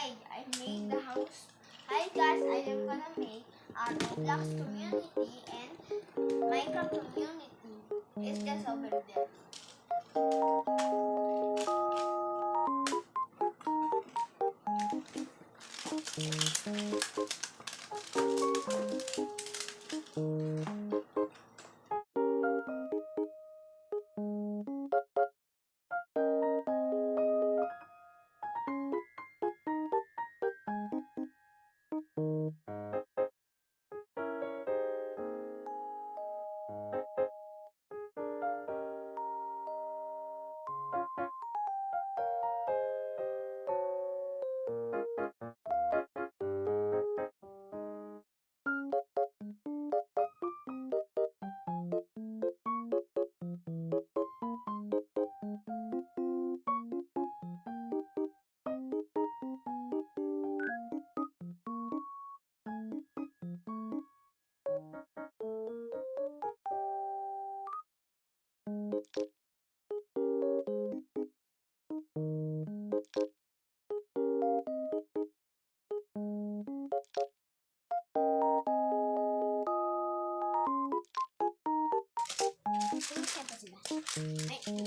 Hi, I made the house. Hi guys, I am gonna make a Roblox community and Minecraft community. It's just over there.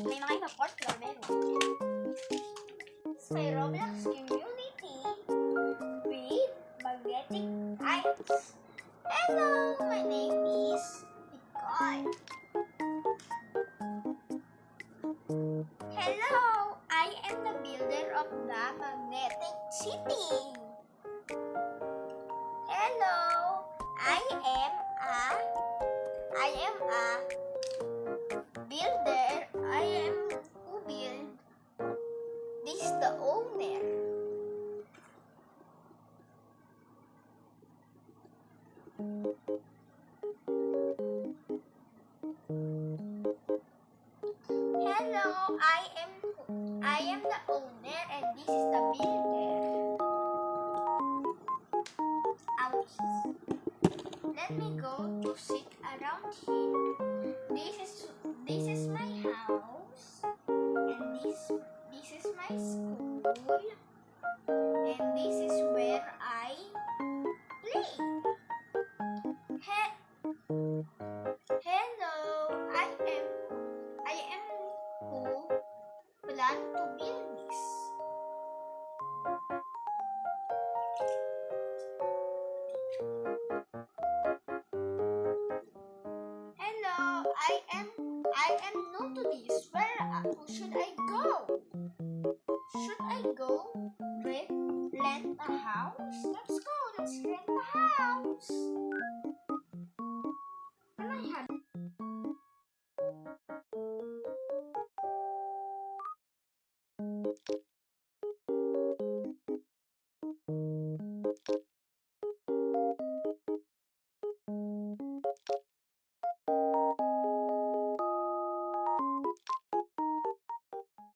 May mga ipaport ko, meron. It's my Roblox community with magnetic items. Hello, my name is Nicole. Hello, I am the builder of the magnetic city. Hello, I am a builder. I am who build. This is the owner. Hello, I am the owner and this is the builder. Ouch. Let me go to sit around here. This is my house and this is my school and this is where I play. Hello, I am who plan to build this. Hello, I am new to this. Where should I go? Should I go rent a house? Let's go. Let's rent a house.